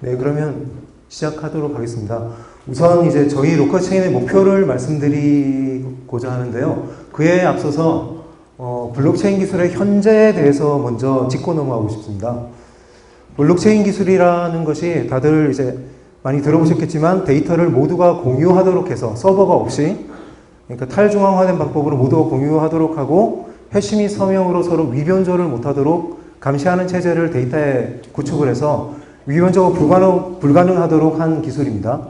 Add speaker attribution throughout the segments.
Speaker 1: 네, 그러면 시작하도록 하겠습니다. 우선 이제 저희 로컬 체인의 목표를 말씀드리고자 하는데요. 그에 앞서서 블록체인 기술의 현재에 대해서 먼저 짚고 넘어가고 싶습니다. 블록체인 기술이라는 것이 다들 이제 많이 들어보셨겠지만 데이터를 모두가 공유하도록 해서 서버가 없이, 그러니까 탈중앙화된 방법으로 모두가 공유하도록 하고 해시 및 서명으로 서로 위변조를 못하도록 감시하는 체제를 데이터에 구축을 해서 위변조가 불가능하도록 한 기술입니다.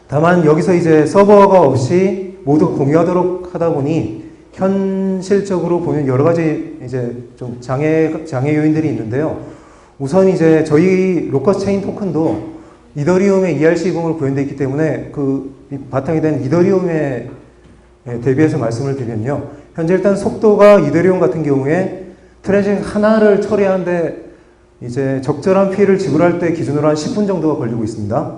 Speaker 1: 다만 여기서 이제 서버가 없이 모두 공유하도록 하다 보니 현실적으로 보면 여러 가지 이제 좀 장애 요인들이 있는데요. 우선 이제 저희 로커스 체인 토큰도 이더리움의 ERC20으로 구현되어 있기 때문에 그 바탕이 된 이더리움에 대비해서 말씀을 드리면요. 현재 일단 속도가 이더리움 같은 경우에 트랜잭션 하나를 처리하는데 이제 적절한 피해를 지불할 때 기준으로 한 10분 정도가 걸리고 있습니다.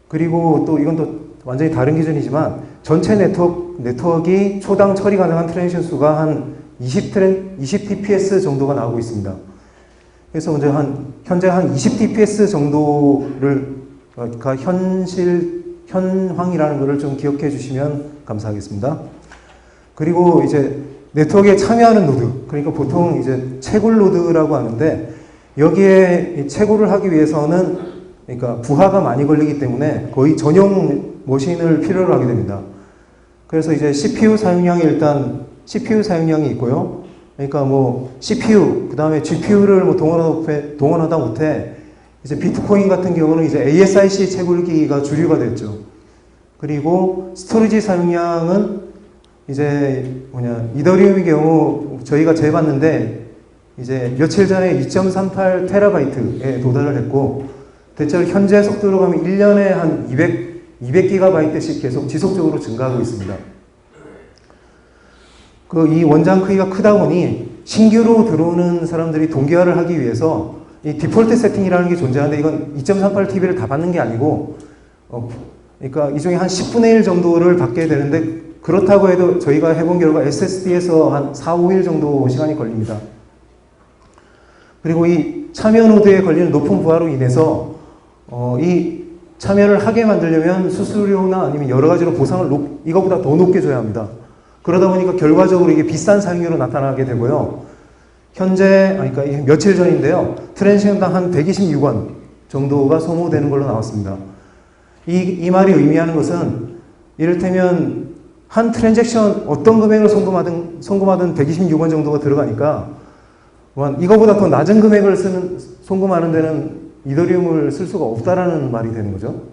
Speaker 1: 그리고 또 이건 또 완전히 다른 기준이지만 전체 네트워크가 초당 처리 가능한 트랜잭션 수가 한 20 TPS 정도가 나오고 있습니다. 그래서 먼저 현재 한 20 TPS 정도를 현황이라는 것을 좀 기억해 주시면 감사하겠습니다. 그리고 이제 네트워크에 참여하는 노드, 그러니까 보통 이제 채굴 노드라고 하는데 여기에 채굴을 하기 위해서는 그러니까 부하가 많이 걸리기 때문에 거의 전용 머신을 필요로 하게 됩니다. 그래서 이제 CPU 사용량이 있고요. 그러니까 뭐 CPU, 그 다음에 GPU를 뭐 동원하다 못해 이제 비트코인 같은 경우는 이제 ASIC 채굴기가 주류가 됐죠. 그리고 스토리지 사용량은 이제 이더리움의 경우 저희가 재봤는데 이제 며칠 전에 2.38 테라바이트에 도달을 했고 대체로 현재 속도로 가면 1년에 한 200기가바이트씩 계속 지속적으로 증가하고 있습니다. 이 원장 크기가 크다 보니 신규로 들어오는 사람들이 동기화를 하기 위해서 이 디폴트 세팅이라는 게 존재하는데 이건 2.38TB를 다 받는 게 아니고 그러니까 이 중에 한 10분의 1 정도를 받게 되는데 그렇다고 해도 저희가 해본 결과 SSD에서 한 4, 5일 정도 시간이 걸립니다. 그리고 이 참여 노드에 걸리는 높은 부하로 인해서 이 참여를 하게 만들려면 수수료나 아니면 여러 가지로 보상을 이거보다 더 높게 줘야 합니다. 그러다 보니까 결과적으로 이게 비싼 사용료로 나타나게 되고요. 현재, 그러니까 며칠 전인데요. 트랜잭션당 한 126원 정도가 소모되는 걸로 나왔습니다. 이 말이 의미하는 것은 이를테면 한 트랜잭션 어떤 금액을 송금하든 126원 정도가 들어가니까 이거보다 더 낮은 금액을 송금하는 데는 이더리움을 쓸 수가 없다라는 말이 되는 거죠.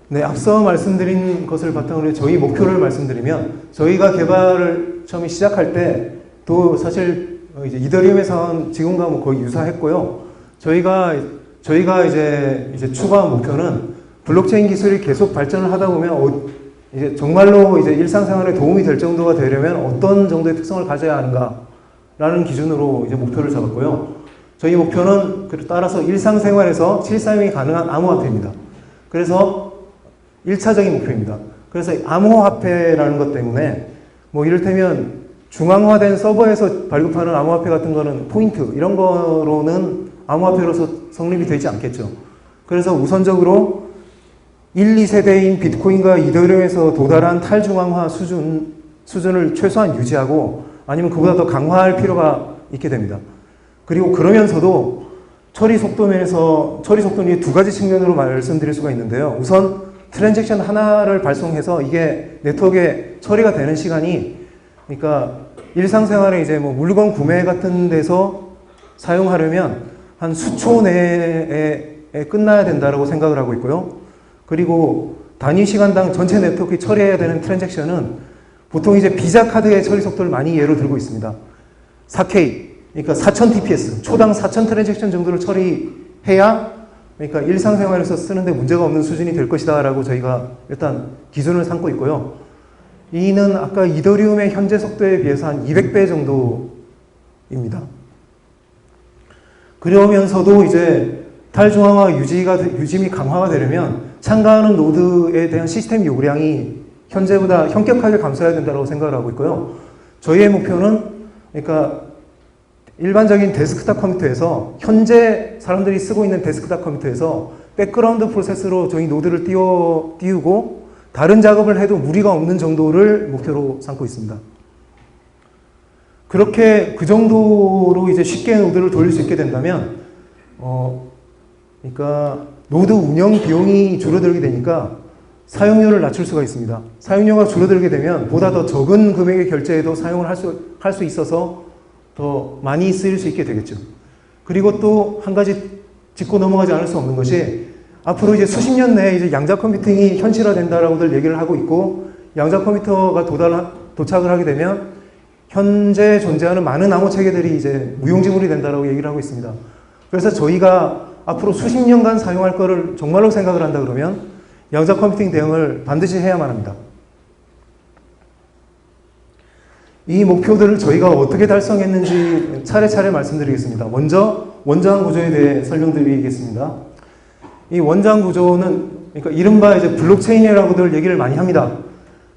Speaker 1: 네, 앞서 말씀드린 것을 바탕으로 저희 목표를 말씀드리면 저희가 개발을 처음에 시작할 때 또 사실 이제 이더리움의 상황은 지금과 뭐 거의 유사했고요. 저희가 이제 추구한 목표는 블록체인 기술이 계속 발전을 하다 보면 이제 정말로 이제 일상생활에 도움이 될 정도가 되려면 어떤 정도의 특성을 가져야 하는가라는 기준으로 이제 목표를 잡았고요. 저희 목표는 따라서 일상생활에서 실사용이 가능한 암호화폐입니다. 그래서 1차적인 목표입니다. 그래서 암호화폐라는 것 때문에 뭐 이를테면 중앙화된 서버에서 발급하는 암호화폐 같은 거는 포인트 이런 거로는 암호화폐로서 성립이 되지 않겠죠. 그래서 우선적으로 1, 2세대인 비트코인과 이더리움에서 도달한 탈중앙화 수준을 최소한 유지하고 아니면 그보다 더 강화할 필요가 있게 됩니다. 그리고 그러면서도 처리 속도는 두 가지 측면으로 말씀드릴 수가 있는데요. 우선 트랜잭션 하나를 발송해서 이게 네트워크에 처리가 되는 시간이 그러니까 일상생활에 이제 뭐 물건 구매 같은 데서 사용하려면 한 수초 내에 끝나야 된다라고 생각을 하고 있고요. 그리고 단위 시간당 전체 네트워크에 처리해야 되는 트랜잭션은 보통 이제 비자 카드의 처리 속도를 많이 예로 들고 있습니다. 4K, 그러니까 4000 TPS, 초당 4000 트랜잭션 정도를 처리해야 그러니까 일상생활에서 쓰는데 문제가 없는 수준이 될 것이다 라고 저희가 일단 기준을 삼고 있고요. 이는 아까 이더리움의 현재 속도에 비해서 한 200배 정도입니다. 그러면서도 이제 탈중앙화 유지 및 강화가 되려면 참가하는 노드에 대한 시스템 요구량이 현재보다 현격하게 감소해야 된다고 생각을 하고 있고요. 저희의 목표는 그러니까 일반적인 데스크탑 컴퓨터에서 현재 사람들이 쓰고 있는 데스크탑 컴퓨터에서 백그라운드 프로세스로 저희 노드를 띄우고 다른 작업을 해도 무리가 없는 정도를 목표로 삼고 있습니다. 그렇게 그 정도로 이제 쉽게 노드를 돌릴 수 있게 된다면, 그러니까 노드 운영 비용이 줄어들게 되니까 사용료를 낮출 수가 있습니다. 사용료가 줄어들게 되면 보다 더 적은 금액의 결제에도 사용을 할 수 있어서 더 많이 쓰일 수 있게 되겠죠. 그리고 또 한 가지 짚고 넘어가지 않을 수 없는 것이 앞으로 이제 수십 년 내에 이제 양자 컴퓨팅이 현실화된다라고들 얘기를 하고 있고, 양자 컴퓨터가 도착을 하게 되면 현재 존재하는 많은 암호 체계들이 이제 무용지물이 된다라고 얘기를 하고 있습니다. 그래서 저희가 앞으로 수십 년간 사용할 거를 정말로 생각을 한다 그러면 양자 컴퓨팅 대응을 반드시 해야만 합니다. 이 목표들을 저희가 어떻게 달성했는지 차례차례 말씀드리겠습니다. 먼저 원장 구조에 대해 설명드리겠습니다. 이 원장 구조는 그러니까 이른바 이제 블록체인이라고들 얘기를 많이 합니다.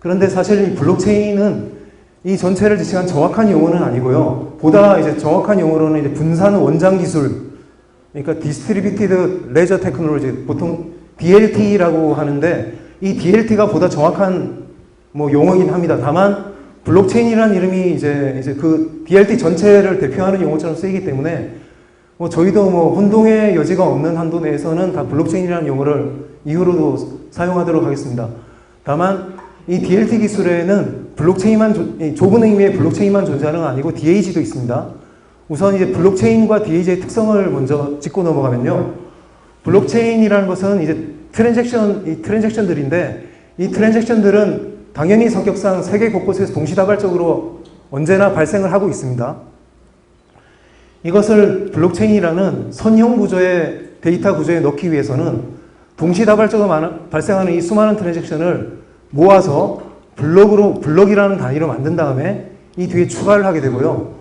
Speaker 1: 그런데 사실 이 블록체인은 이 전체를 지칭한 정확한 용어는 아니고요. 보다 이제 정확한 용어로는 이제 분산 원장 기술, 그러니까 디스트리뷰티드 레저 테크놀로지, 보통 DLT라고 하는데 이 DLT가 보다 정확한 용어이긴 합니다. 다만 블록체인이라는 이름이 이제 그 DLT 전체를 대표하는 용어처럼 쓰이기 때문에 저희도 혼동의 여지가 없는 한도 내에서는 다 블록체인이라는 용어를 이후로도 사용하도록 하겠습니다. 다만 이 DLT 기술에는 블록체인만 좁은 의미의 블록체인만 존재하는 건 아니고 DAG도 있습니다. 우선 이제 블록체인과 DAG의 특성을 먼저 짚고 넘어가면요. 블록체인이라는 것은 이제 트랜잭션들인데 이 트랜잭션들은 당연히 성격상 세계 곳곳에서 동시다발적으로 언제나 발생을 하고 있습니다. 이것을 블록체인이라는 선형 구조의 데이터 구조에 넣기 위해서는 동시다발적으로 발생하는 이 수많은 트랜잭션을 모아서 블록이라는 단위로 만든 다음에 이 뒤에 추가를 하게 되고요.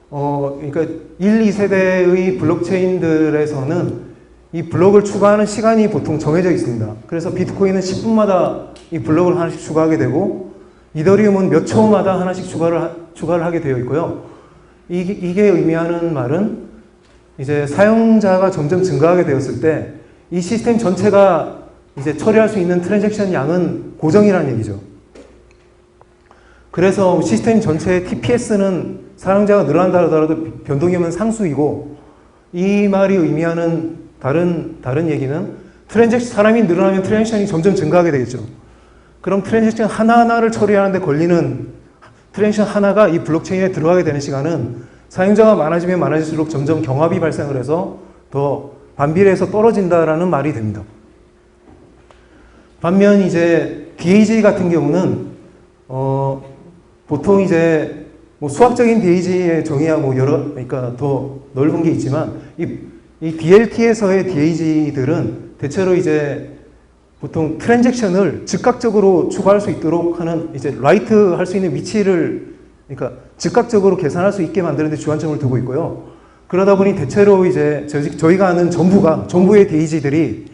Speaker 1: 그러니까 1, 2세대의 블록체인들에서는 이 블록을 추가하는 시간이 보통 정해져 있습니다. 그래서 비트코인은 10분마다 이 블록을 하나씩 추가하게 되고, 이더리움은 몇 초마다 하나씩 추가를 하게 되어 있고요. 이게 의미하는 말은 이제 사용자가 점점 증가하게 되었을 때 이 시스템 전체가 이제 처리할 수 있는 트랜잭션 양은 고정이라는 얘기죠. 그래서 시스템 전체의 TPS는 사용자가 늘어난다 하더라도 변동이면 상수이고, 이 말이 의미하는 다른 얘기는 사람이 늘어나면 트랜잭션이 점점 증가하게 되겠죠. 그럼 트랜잭션 하나하나를 처리하는데 걸리는 트랜잭션 하나가 이 블록체인에 들어가게 되는 시간은 사용자가 많아지면 많아질수록 점점 경합이 발생을 해서 더 반비례해서 떨어진다라는 말이 됩니다. 반면 이제 DAG 같은 경우는 보통 이제 수학적인 DAG의 정의야 그러니까 더 넓은 게 있지만 이 DLT에서의 DAG들은 대체로 이제 보통 트랜잭션을 즉각적으로 추가할 수 있도록 하는 이제 라이트 할 수 있는 위치를 그러니까 즉각적으로 계산할 수 있게 만드는 데 주안점을 두고 있고요. 그러다 보니 대체로 이제 저희가 아는 전부의 DAG들이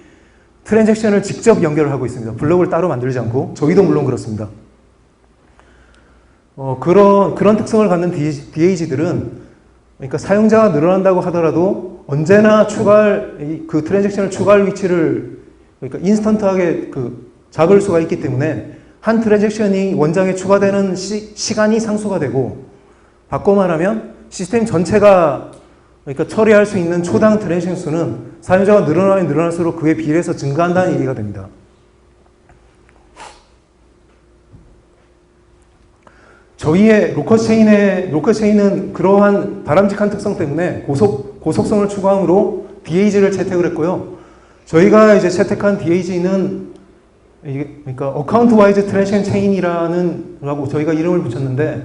Speaker 1: 트랜잭션을 직접 연결을 하고 있습니다. 블록을 따로 만들지 않고. 저희도 물론 그렇습니다. 그런 특성을 갖는 DAG들은 그러니까 사용자가 늘어난다고 하더라도 언제나 그 트랜잭션을 추가할 위치를 그러니까 인스턴트하게 잡을 수가 있기 때문에 한 트랜잭션이 원장에 추가되는 시간이 상수가 되고, 바꿔 말하면 시스템 전체가 그러니까 처리할 수 있는 초당 트랜잭션 수는 사용자가 늘어나면 늘어날수록 그에 비례해서 증가한다는 얘기가 됩니다. 저희의 로컬체인은 그러한 바람직한 특성 때문에 고속성을 추구함으로 DAG를 채택을 했고요. 저희가 이제 채택한 DAG는 그러니까 어카운트 와이즈 트랜잭션 체인이라고 저희가 이름을 붙였는데,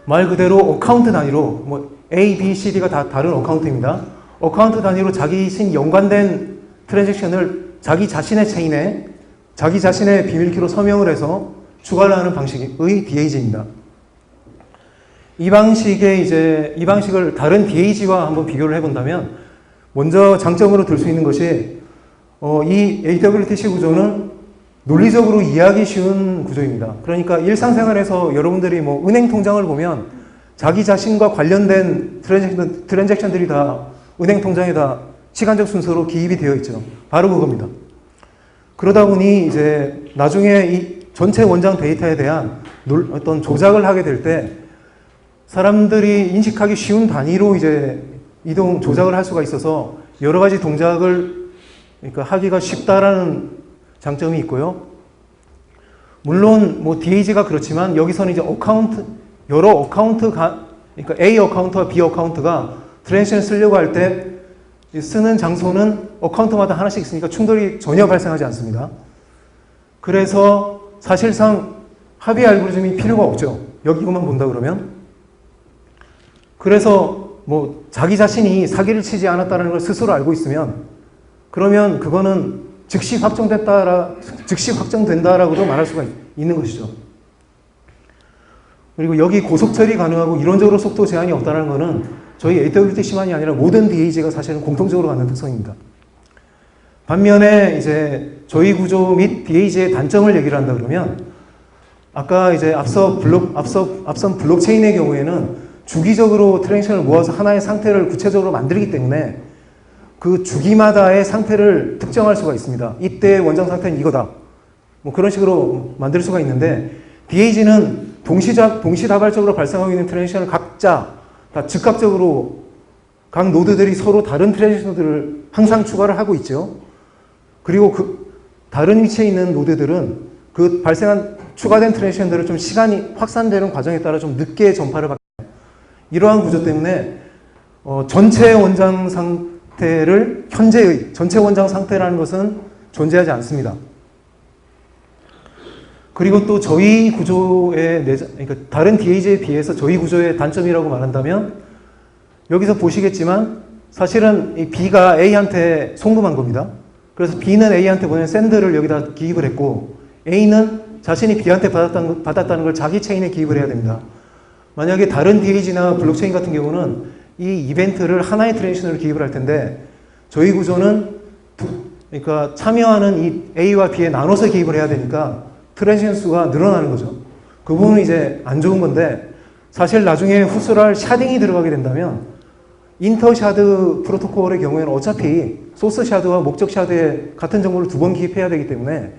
Speaker 1: 말 그대로 어카운트 단위로 A, B, C, D가 다 다른 어카운트입니다. 어카운트 단위로 자기신 연관된 트랜잭션을 자기 자신의 체인에 자기 자신의 비밀키로 서명을 해서 추가를 하는 방식의 DAG입니다. 이 방식을 다른 DAG와 한번 비교를 해본다면, 먼저 장점으로 들 수 있는 것이 이 AWTC 구조는 논리적으로 이해하기 쉬운 구조입니다. 그러니까 일상생활에서 여러분들이 은행 통장을 보면 자기 자신과 관련된 트랜잭션들이 다 은행 통장에 다 시간적 순서로 기입이 되어 있죠. 바로 그겁니다. 그러다 보니 이제 나중에 이 전체 원장 데이터에 대한 어떤 조작을 하게 될 때 사람들이 인식하기 쉬운 단위로 이제 조작을 할 수가 있어서 여러 가지 동작을 그러니까 하기가 쉽다라는 장점이 있고요. 물론 뭐 DAG가 그렇지만 여기서는 이제 여러 어카운트가 그러니까 A 어카운트와 B 어카운트가 트랜잭션을 쓰려고 할 때 쓰는 장소는 어카운트마다 하나씩 있으니까 충돌이 전혀 발생하지 않습니다. 그래서 사실상 합의 알고리즘이 필요가 없죠. 여기만 본다 그러면. 그래서 뭐 자기 자신이 사기를 치지 않았다는 걸 스스로 알고 있으면 그러면 그거는 즉시 확정된다라고도 말할 수가 있는 것이죠. 그리고 여기 고속 처리 가능하고 이론적으로 속도 제한이 없다는 것은 저희 AWTC만이 아니라 모든 DAG가 사실은 공통적으로 갖는 특성입니다. 반면에 이제 저희 구조 및 DAG의 단점을 얘기를 한다 그러면 아까 이제 앞선 블록체인의 경우에는 주기적으로 트랜잭션을 모아서 하나의 상태를 구체적으로 만들기 때문에 그 주기마다의 상태를 특정할 수가 있습니다. 이때의 원장 상태는 이거다. 뭐 그런 식으로 만들 수가 있는데 DAG는 동시다발적으로 발생하고 있는 트랜잭션을 각자 다 즉각적으로 각 노드들이 서로 다른 트랜잭션들을 항상 추가를 하고 있죠. 그리고 그 다른 위치에 있는 노드들은 그 발생한 추가된 트랜잭션들을 좀 시간이 확산되는 과정에 따라 좀 늦게 전파를 받습니다. 이러한 구조 때문에 전체 원장 상태를 현재의 전체 원장 상태라는 것은 존재하지 않습니다. 그리고 또 저희 구조의 그러니까 다른 DAG에 비해서 저희 구조의 단점이라고 말한다면 여기서 보시겠지만 사실은 이 B가 A한테 송금한 겁니다. 그래서 B는 A한테 보낸 샌드를 여기다 기입을 했고 A는 자신이 B한테 받았다는 걸 자기 체인에 기입을 해야 됩니다. 만약에 다른 DAG나 블록체인 같은 경우는 이 이벤트를 하나의 트랜잭션으로 기입을 할 텐데 저희 구조는 그러니까 참여하는 이 A와 B에 나눠서 기입을 해야 되니까 트랜잭션 수가 늘어나는 거죠. 그 부분은 이제 안 좋은 건데 사실 나중에 후스랄 샤딩이 들어가게 된다면 인터샤드 프로토콜의 경우에는 어차피 소스 샤드와 목적 샤드에 같은 정보를 두 번 기입해야 되기 때문에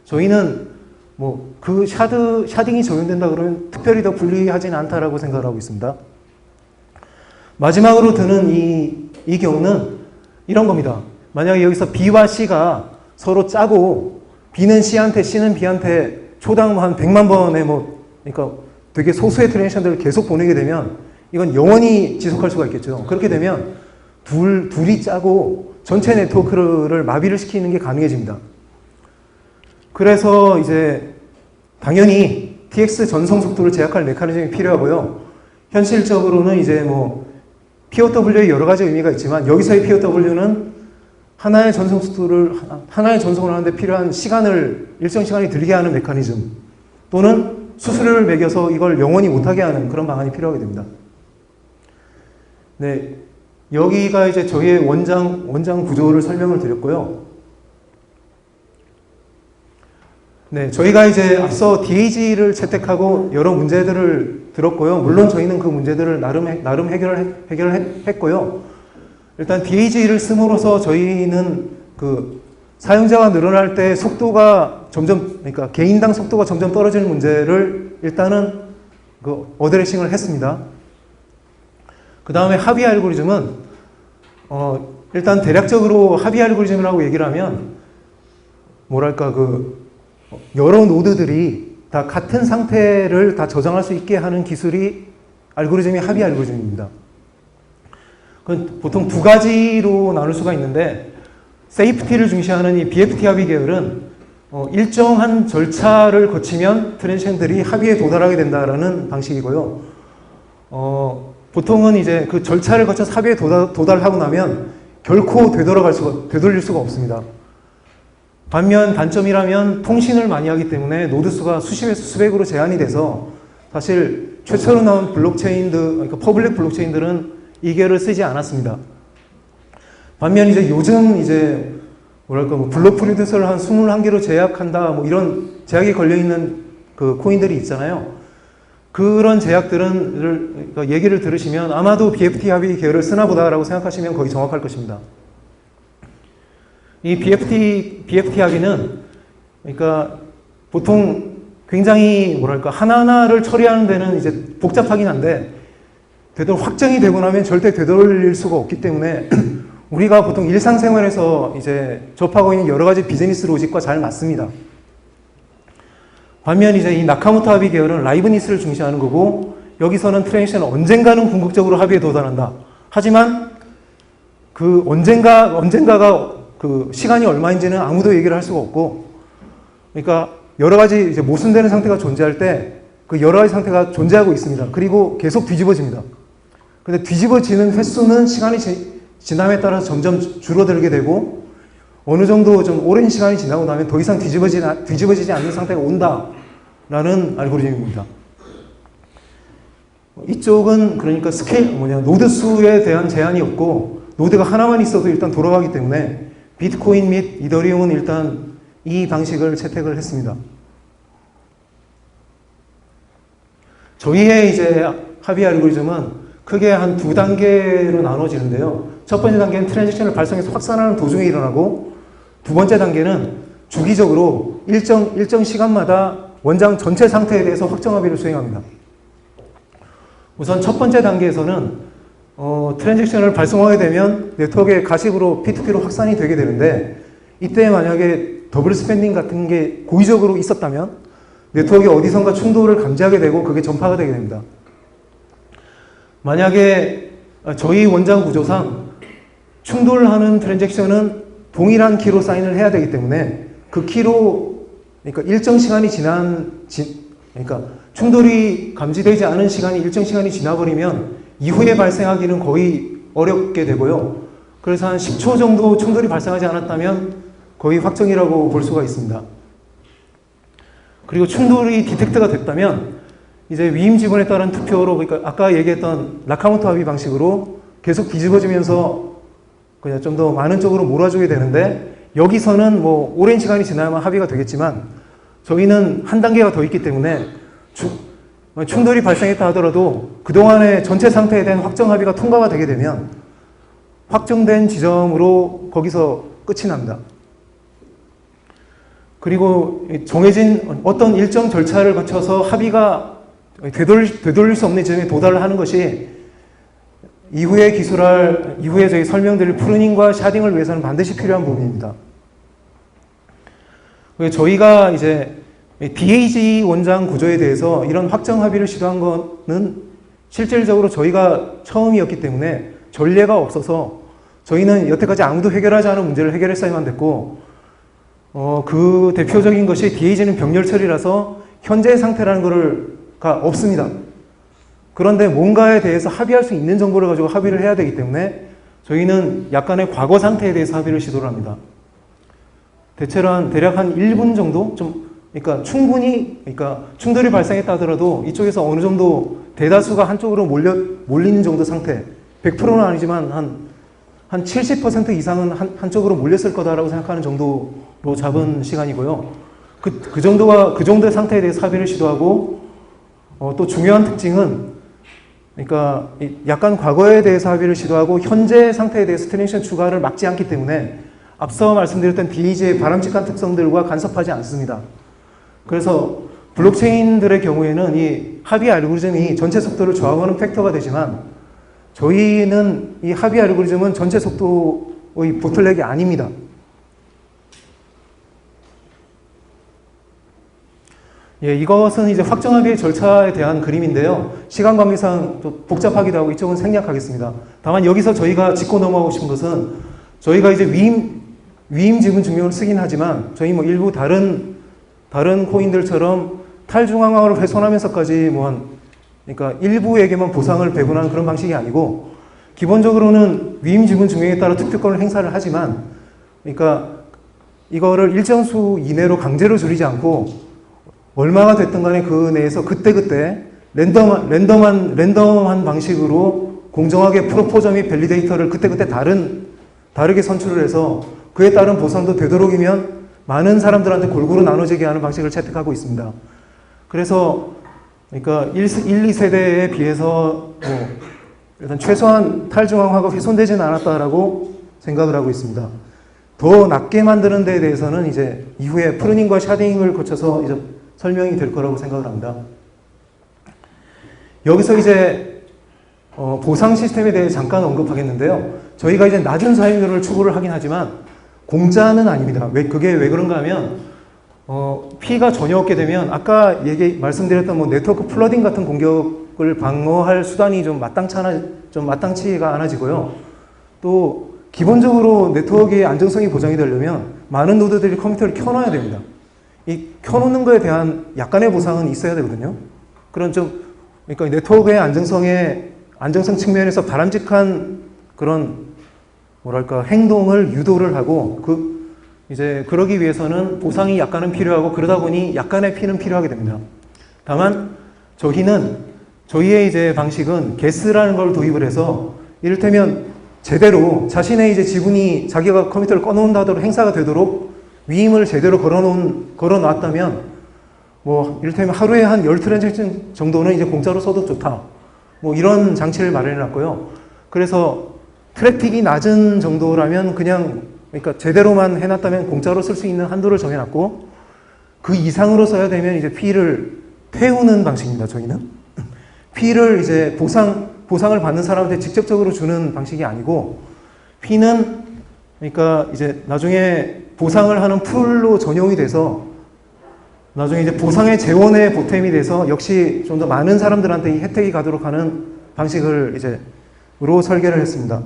Speaker 1: 저희는 뭐 그 샤딩이 적용된다 그러면 특별히 더 불리하지는 않다라고 생각을 하고 있습니다. 마지막으로 드는 이 경우는 이런 겁니다. 만약에 여기서 B와 C가 서로 짜고 B는 C한테, C는 B한테 초당 한 100만 번의 그러니까 되게 소수의 트랜잭션들을 계속 보내게 되면 이건 영원히 지속할 수가 있겠죠. 그렇게 되면 둘이 짜고 전체 네트워크를 마비를 시키는 게 가능해집니다. 그래서 이제 당연히 TX 전송 속도를 제약할 메커니즘이 필요하고요. 현실적으로는 이제 뭐 POW의 여러 가지 의미가 있지만 여기서의 POW는 하나의 전송을 하는데 필요한 일정 시간이 들게 하는 메커니즘 또는 수수료를 매겨서 이걸 영원히 못하게 하는 그런 방안이 필요하게 됩니다. 네, 여기가 이제 저희의 원장 구조를 설명을 드렸고요. 네, 저희가 이제 앞서 DAG를 채택하고 여러 문제들을 들었고요. 물론 저희는 그 문제들을 나름 해결했고요. 일단 DAG를 씀으로써 저희는 그 사용자가 늘어날 때 속도가 그러니까 개인당 속도가 점점 떨어지는 문제를 일단은 그 어드레싱을 했습니다. 그 다음에 합의 알고리즘은 일단 대략적으로 합의 알고리즘이라고 얘기를 하면 뭐랄까 여러 노드들이 다 같은 상태를 다 저장할 수 있게 하는 기술이 알고리즘이 합의 알고리즘입니다. 보통 두 가지로 나눌 수가 있는데 세이프티를 중시하는 이 BFT 합의 계열은 일정한 절차를 거치면 트랜잭션들이 합의에 도달하게 된다라는 방식이고요. 보통은 이제 그 절차를 거쳐서 합의에 도달하고 나면 결코 되돌릴 수가 없습니다. 반면 단점이라면 통신을 많이 하기 때문에 노드 수가 수십에서 수백으로 제한이 돼서 사실 최초로 나온 그러니까 퍼블릭 블록체인들은 이 계열을 쓰지 않았습니다. 반면 이제 요즘 이제 블록 프로듀서를 한 21개로 제약한다 이런 제약이 걸려 있는 그 코인들이 있잖아요. 그런 제약들은 그러니까 얘기를 들으시면 아마도 BFT 합의 계열을 쓰나 보다라고 생각하시면 거의 정확할 것입니다. 이 BFT 합의는 그러니까 보통 굉장히 뭐랄까 하나하나를 처리하는 데는 이제 복잡하긴 한데 확정이 되고 나면 절대 되돌릴 수가 없기 때문에 우리가 보통 일상생활에서 이제 접하고 있는 여러 가지 비즈니스 로직과 잘 맞습니다. 반면 이제 이 나카모토 합의 계열은 라이브니스를 중시하는 거고 여기서는 트랜지션은 언젠가는 궁극적으로 합의에 도달한다. 하지만 그 언젠가가 그 시간이 얼마인지는 아무도 얘기를 할 수가 없고 그러니까 여러 가지 이제 모순되는 상태가 존재할 때 그 여러 가지 상태가 존재하고 있습니다. 그리고 계속 뒤집어집니다. 근데 뒤집어지는 횟수는 시간이 지남에 따라서 점점 줄어들게 되고 어느 정도 좀 오랜 시간이 지나고 나면 더 이상 뒤집어지지 않는 상태가 온다라는 알고리즘입니다. 이쪽은 그러니까 노드 수에 대한 제한이 없고 노드가 하나만 있어도 일단 돌아가기 때문에 비트코인 및 이더리움은 일단 이 방식을 채택을 했습니다. 저희의 이제 합의 알고리즘은 크게 한 두 단계로 나눠지는데요. 첫 번째 단계는 트랜지션을 발생해서 확산하는 도중에 일어나고 두 번째 단계는 주기적으로 일정 시간마다 원장 전체 상태에 대해서 확정 합의를 수행합니다. 우선 첫 번째 단계에서는 트랜지션을 발송하게 되면 네트워크의 가십으로 P2P로 확산이 되게 되는데 이때 만약에 더블 스팬딩 같은 게 고의적으로 있었다면 네트워크에 어디선가 충돌을 감지하게 되고 그게 전파가 되게 됩니다. 만약에 저희 원장 구조상 충돌하는 트랜잭션은 동일한 키로 사인을 해야 되기 때문에 그 키로 그러니까 일정 시간이 그러니까 충돌이 감지되지 않은 시간이 일정 시간이 지나버리면 이후에 발생하기는 거의 어렵게 되고요. 그래서 한 10초 정도 충돌이 발생하지 않았다면 거의 확정이라고 볼 수가 있습니다. 그리고 충돌이 디텍트가 됐다면 이제 위임 지분에 따른 투표로 그러니까 아까 얘기했던 나카모토 합의 방식으로 계속 뒤집어지면서 그냥 좀 더 많은 쪽으로 몰아주게 되는데 여기서는 뭐 오랜 시간이 지나야만 합의가 되겠지만 저희는 한 단계가 더 있기 때문에 충돌이 발생했다 하더라도 그동안의 전체 상태에 대한 확정 합의가 통과가 되게 되면 확정된 지점으로 거기서 끝이 납니다. 그리고 정해진 어떤 일정 절차를 거쳐서 합의가 되돌릴 수 없는 지점에 도달을 하는 것이 이후에 저희 설명드릴 프루닝과 샤딩을 위해서는 반드시 필요한 부분입니다. 저희가 이제 DAG 원장 구조에 대해서 이런 확정 합의를 시도한 거는 실질적으로 저희가 처음이었기 때문에 전례가 없어서 저희는 여태까지 아무도 해결하지 않은 문제를 해결했어야만 됐고 그 대표적인 것이 DAG는 병렬 처리라서 현재 상태라는 거가 없습니다. 그런데 뭔가에 대해서 합의할 수 있는 정보를 가지고 합의를 해야 되기 때문에 저희는 약간의 과거 상태에 대해서 합의를 시도를 합니다. 대체로 대략 한 1분 정도? 그러니까 충돌이 발생했다 하더라도 이쪽에서 어느 정도 대다수가 한쪽으로 몰리는 정도 상태, 100%는 아니지만 한 70% 이상은 한쪽으로 몰렸을 거다라고 생각하는 정도로 잡은 시간이고요. 그 정도의 상태에 대해서 합의를 시도하고, 또 중요한 특징은, 그러니까 약간 과거에 대해서 합의를 시도하고 현재 상태에 대해서 트랜지션 추가를 막지 않기 때문에 앞서 말씀드렸던 DAG의 바람직한 특성들과 간섭하지 않습니다. 그래서 블록체인들의 경우에는 이 합의 알고리즘이 전체 속도를 저하하는 팩터가 되지만 저희는 이 합의 알고리즘은 전체 속도의 보틀렉이 아닙니다. 이것은 이제 확정 합의의 절차에 대한 그림인데요. 시간 관계상 또 복잡하기도 하고 이쪽은 생략하겠습니다. 다만 여기서 저희가 짚고 넘어가고 싶은 것은 저희가 이제 위임 지분 증명을 쓰긴 하지만 저희 뭐 일부 다른 코인들처럼 탈중앙화를 훼손하면서까지 그러니까 일부에게만 보상을 배분하는 그런 방식이 아니고 기본적으로는 위임 지분 증명에 따라 투표권을 행사를 하지만 그러니까 이거를 일정 수 이내로 강제로 줄이지 않고 얼마가 됐든 간에 그 내에서 그때그때 랜덤한 방식으로 공정하게 프로포저 및 밸리데이터를 그때그때 다르게 선출을 해서 그에 따른 보상도 되도록이면 많은 사람들한테 골고루 나눠지게 하는 방식을 채택하고 있습니다. 그래서 그러니까 1, 2세대에 비해서 뭐 일단 최소한 탈중앙화가 훼손되지는 않았다라고 생각을 하고 있습니다. 더 낮게 만드는 데에 대해서는 이제 이후에 프루닝과 샤딩을 거쳐서 이제 설명이 될 거라고 생각을 합니다. 여기서 이제 보상 시스템에 대해 잠깐 언급하겠는데요. 저희가 이제 낮은 사용료를 추구를 하긴 하지만 공짜는 아닙니다. 그게 왜 그런가 하면 피해가 전혀 없게 되면 아까 말씀드렸던 뭐 네트워크 플러딩 같은 공격을 방어할 수단이 좀 마땅치가 않아지고요. 또 기본적으로 네트워크의 안정성이 보장이 되려면 많은 노드들이 컴퓨터를 켜놔야 됩니다. 이 켜놓는 거에 대한 약간의 보상은 있어야 되거든요. 그러니까 네트워크의 안정성 측면에서 바람직한 그런 행동을 유도를 하고 그러기 위해서는 보상이 약간은 필요하고 그러다 보니 약간의 피는 필요하게 됩니다. 다만 저희의 이제 방식은 게스라는 걸 도입을 해서 이를테면 제대로 자신의 이제 지분이 자기가 컴퓨터를 꺼놓는다 하도록 행사가 되도록 위임을 제대로 걸어놨다면 뭐 이를테면 하루에 한 10트랜잭션 정도는 이제 공짜로 써도 좋다. 뭐 이런 장치를 마련해놨고요. 그래서 트래픽이 낮은 정도라면 그러니까 제대로만 해놨다면 공짜로 쓸 수 있는 한도를 정해놨고 그 이상으로 써야 되면 이제 피를 태우는 방식입니다. 저희는 피를 이제 보상을 받는 사람한테 직접적으로 주는 방식이 아니고 피는 그러니까 이제 나중에 보상을 하는 풀로 전용이 돼서 나중에 이제 보상의 재원에 보탬이 돼서 역시 좀 더 많은 사람들한테 이 혜택이 가도록 하는 방식을 으로 설계를 했습니다.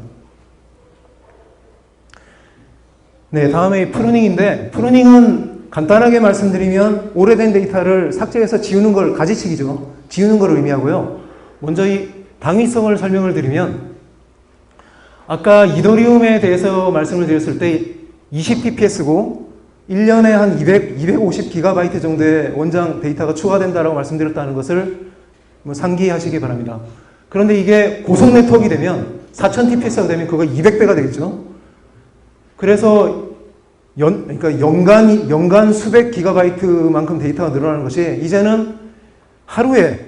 Speaker 1: 네, 다음에 프루닝인데 프루닝은 간단하게 말씀드리면 오래된 데이터를 삭제해서 지우는 걸 가지치기죠. 지우는 걸 의미하고요. 먼저 이 당위성을 설명을 드리면 아까 이더리움에 대해서 말씀을 드렸을 때 20bps고 1년에 한 250GB 정도의 원장 데이터가 추가된다라고 말씀드렸다는 것을 상기하시기 바랍니다. 그런데 이게 고속 네트워크가 되면 4000tps가 되면 그거 200배가 되겠죠. 그래서 그러니까 연간 수백 기가바이트만큼 데이터가 늘어나는 것이 이제는 하루에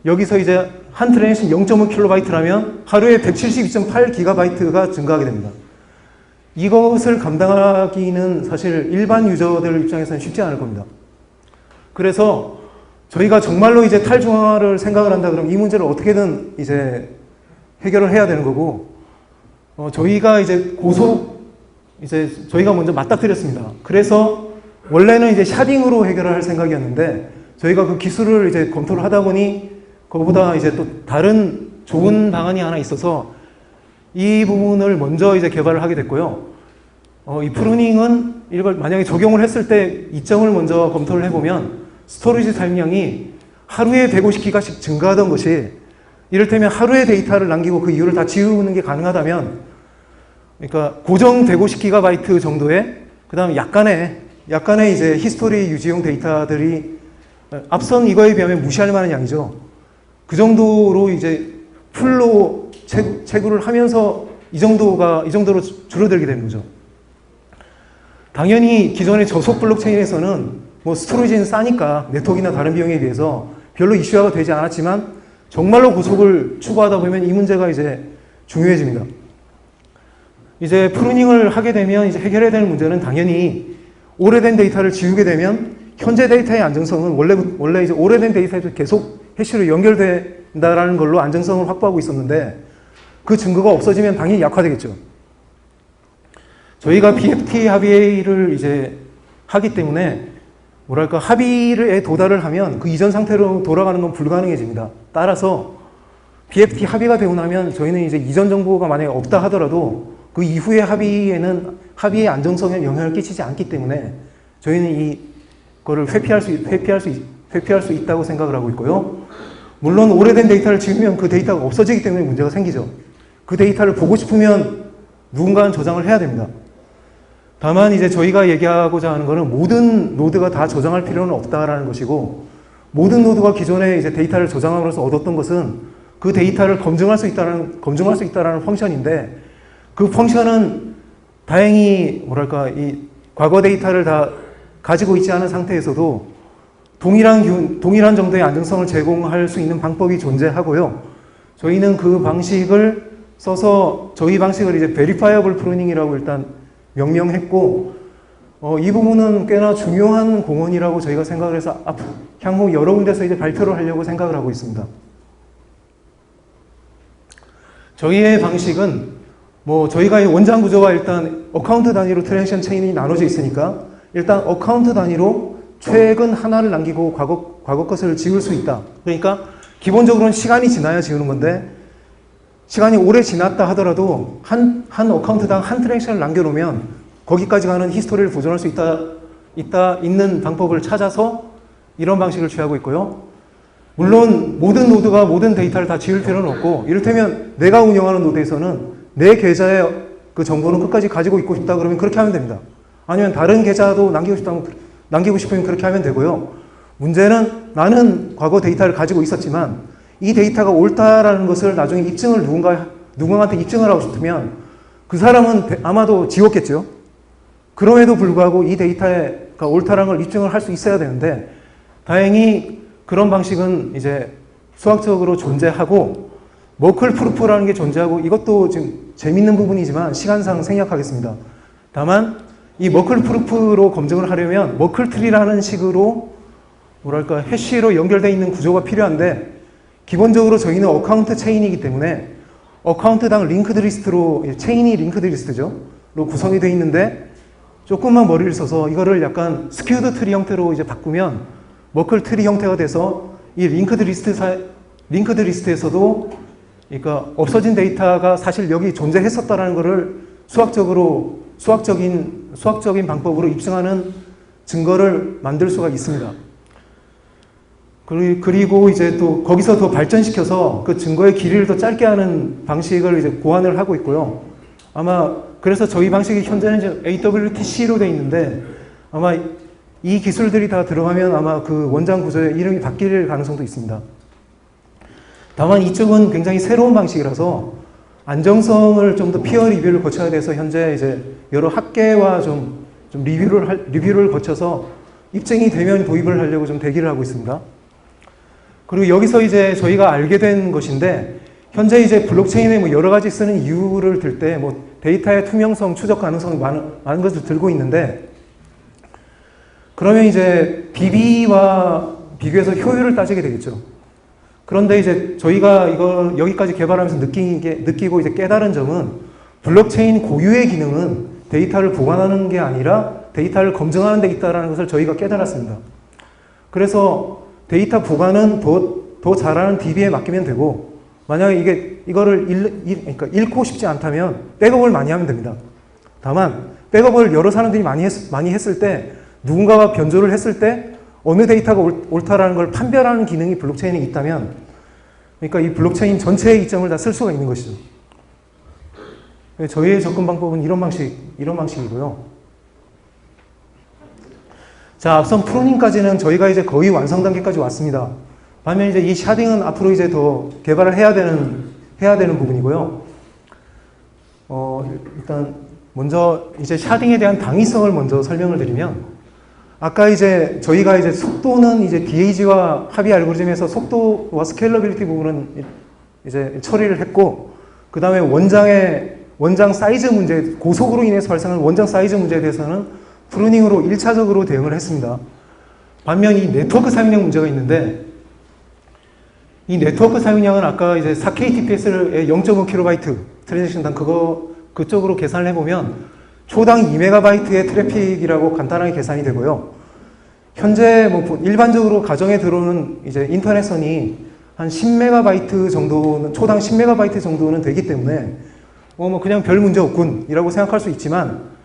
Speaker 1: 여기서 이제 한 트랜잭션 0.5kB라면 하루에 172.8기가바이트가 증가하게 됩니다. 이것을 감당하기는 사실 일반 유저들 입장에서는 쉽지 않을 겁니다. 그래서 저희가 정말로 이제 탈중앙화를 생각을 한다 그러면 이 문제를 어떻게든 이제 해결을 해야 되는 거고, 저희가 저희가 먼저 맞닥뜨렸습니다. 그래서 원래는 이제 샤딩으로 해결을 할 생각이었는데 저희가 그 기술을 이제 검토를 하다 보니 그거보다 이제 또 다른 좋은 방안이 하나 있어서 이 부분을 먼저 이제 개발을 하게 됐고요. 이 프루닝은 이걸 만약에 적용을 했을 때 이점을 먼저 검토를 해보면 스토리지 사용량이 하루에 150기가씩 증가하던 것이 이를테면 하루에 데이터를 남기고 그 이후를 다 지우는 게 가능하다면 그러니까 고정 150기가바이트 정도의 그 다음에 약간의 이제 히스토리 유지용 데이터들이 앞선 이거에 비하면 무시할 만한 양이죠. 그 정도로 이제 풀로 채굴을 하면서 이 정도로 줄어들게 되는 거죠. 당연히 기존의 저속 블록체인에서는 뭐 스토리지는 싸니까 네트워크나 다른 비용에 비해서 별로 이슈화가 되지 않았지만 정말로 고속을 추구하다 보면 이 문제가 이제 중요해집니다. 이제 프루닝을 하게 되면 이제 해결해야 되는 문제는 당연히 오래된 데이터를 지우게 되면 현재 데이터의 안정성은 원래 이제 오래된 데이터에도 계속 해시로 연결된다라는 걸로 안정성을 확보하고 있었는데 그 증거가 없어지면 당연히 약화되겠죠. 저희가 BFT 합의를 이제 하기 때문에 합의에 도달을 하면 그 이전 상태로 돌아가는 건 불가능해집니다. 따라서 BFT 합의가 되고 나면 저희는 이제 이전 정보가 만약에 없다 하더라도 그 이후의 합의의 안정성에 영향을 끼치지 않기 때문에 저희는 이거를 회피할 수 있다고 생각을 하고 있고요. 물론 오래된 데이터를 지우면 그 데이터가 없어지기 때문에 문제가 생기죠. 그 데이터를 보고 싶으면 누군가는 저장을 해야 됩니다. 다만 이제 저희가 얘기하고자 하는 것은 모든 노드가 다 저장할 필요는 없다라는 것이고, 모든 노드가 기존에 이제 데이터를 저장함으로써 얻었던 것은 그 데이터를 검증할 수 있다라는 펑션인데, 그 펑션은 다행히 이 과거 데이터를 다 가지고 있지 않은 상태에서도 동일한 정도의 안정성을 제공할 수 있는 방법이 존재하고요. 저희는 그 방식을 써서 저희 방식을 이제 Verifiable Pruning이라고 일단 명명했고, 이 부분은 꽤나 중요한 공헌이라고 저희가 생각을 해서 향후 여러 군데서 이제 발표를 하려고 생각을 하고 있습니다. 저희의 방식은 저희가 원장 구조가 일단 어카운트 단위로 트랜지션 체인이 나눠져 있으니까 일단 어카운트 단위로 최근 하나를 남기고 과거 것을 지울 수 있다. 그러니까 기본적으로는 시간이 지나야 지우는 건데, 시간이 오래 지났다 하더라도 한 어카운트당 한 트랜지션을 남겨놓으면 거기까지 가는 히스토리를 보존할 수 있는 방법을 찾아서 이런 방식을 취하고 있고요. 물론 모든 노드가 모든 데이터를 다 지울 필요는 없고, 이를테면 내가 운영하는 노드에서는 내 계좌의 그 정보는 끝까지 가지고 있고 싶다 그러면 그렇게 하면 됩니다. 아니면 다른 계좌도 남기고 싶으면 그렇게 하면 되고요. 문제는 나는 과거 데이터를 가지고 있었지만 이 데이터가 옳다라는 것을 나중에 입증을 누군가한테 입증을 하고 싶으면 그 사람은 아마도 지웠겠죠. 그럼에도 불구하고 이 데이터가 옳다라는 걸 입증을 할 수 있어야 되는데, 다행히 그런 방식은 이제 수학적으로 존재하고 머클 프루프라는 게 존재하고, 이것도 지금 재밌는 부분이지만 시간상 생략하겠습니다. 다만 이 머클 프루프로 검증을 하려면 머클 트리라는 식으로 해시로 연결되어 있는 구조가 필요한데, 기본적으로 저희는 어카운트 체인이기 때문에 어카운트당 링크드 리스트로, 체인이 링크드 리스트죠. 로 구성이 되어 있는데, 조금만 머리를 써서 이거를 약간 스큐드 트리 형태로 이제 바꾸면 머클 트리 형태가 돼서 이 링크드 리스트에서도 그러니까 없어진 데이터가 사실 여기 존재했었다라는 것을 수학적인 방법으로 입증하는 증거를 만들 수가 있습니다. 그리고 이제 또 거기서 더 발전시켜서 그 증거의 길이를 더 짧게 하는 방식을 이제 고안을 하고 있고요. 아마 그래서 저희 방식이 현재는 이제 AWTC로 되어 있는데, 아마 이 기술들이 다 들어가면 아마 그 원장 구조의 이름이 바뀔 가능성도 있습니다. 다만 이쪽은 굉장히 새로운 방식이라서 안정성을 좀 더 피어 리뷰를 거쳐야 돼서 현재 이제 여러 학계와 좀 리뷰를 거쳐서 입증이 되면 도입을 하려고 좀 대기를 하고 있습니다. 그리고 여기서 이제 저희가 알게 된 것인데, 현재 이제 블록체인에 여러 가지 쓰는 이유를 들 때 데이터의 투명성, 추적 가능성이 많은 것을 들고 있는데, 그러면 이제 DB와 비교해서 효율을 따지게 되겠죠. 그런데 이제 저희가 이걸 여기까지 개발하면서 느끼고 이제 깨달은 점은, 블록체인 고유의 기능은 데이터를 보관하는 게 아니라 데이터를 검증하는 데 있다는 것을 저희가 깨달았습니다. 그래서 데이터 보관은 더 잘하는 DB에 맡기면 되고, 만약에 이거를 잃고 싶지 않다면 백업을 많이 하면 됩니다. 다만 백업을 여러 사람들이 많이 했을 때, 누군가가 변조를 했을 때 어느 데이터가 옳다라는 걸 판별하는 기능이 블록체인에 있다면, 그러니까 이 블록체인 전체의 이점을 다 쓸 수가 있는 것이죠. 저희의 접근 방법은 이런 방식이고요. 자, 앞선 프로닝까지는 저희가 이제 거의 완성 단계까지 왔습니다. 반면 이제 이 샤딩은 앞으로 이제 더 개발을 해야 되는 부분이고요. 일단 먼저 이제 샤딩에 대한 당위성을 먼저 설명을 드리면, 아까 이제 저희가 이제 속도는 이제 DAG와 합의 알고리즘에서 속도와 스케일러빌리티 부분은 이제 처리를 했고, 그 다음에 원장 사이즈 문제, 고속으로 인해서 발생하는 원장 사이즈 문제에 대해서는 프루닝으로 1차적으로 대응을 했습니다. 반면 이 네트워크 사용량 문제가 있는데, 이 네트워크 사용량은 아까 이제 4KTPS의 0.5KB 트랜잭션당 그쪽으로 계산을 해보면 초당 2MB의 트래픽이라고 간단하게 계산이 되고요. 현재 일반적으로 가정에 들어오는 이제 인터넷선이 한 10MB 정도는, 초당 10MB 정도는 되기 때문에 그냥 별 문제 없군이라고 생각할 수 있지만,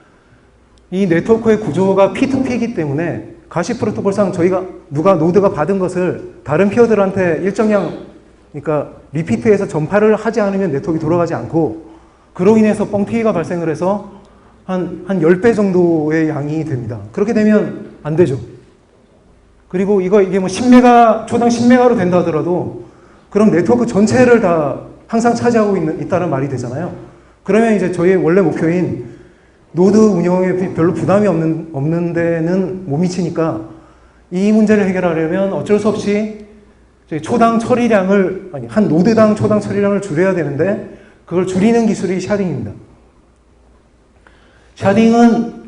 Speaker 1: 이 네트워크의 구조가 P2P이기 때문에 가시 프로토콜상 노드가 받은 것을 다른 피어들한테 일정량, 그러니까 리피트해서 전파를 하지 않으면 네트워크가 돌아가지 않고, 그로 인해서 뻥튀기가 발생을 해서 한 10배 정도의 양이 됩니다. 그렇게 되면 안 되죠. 그리고 이게 10메가, 초당 10메가로 된다 하더라도 그럼 네트워크 전체를 다 항상 차지하고 있다는 말이 되잖아요. 그러면 이제 저희의 원래 목표인 노드 운영에 별로 부담이 없는 데는 못 미치니까, 이 문제를 해결하려면 어쩔 수 없이 초당 처리량을, 아니, 한 노드당 초당 처리량을 줄여야 되는데, 그걸 줄이는 기술이 샤딩입니다. 샤딩은,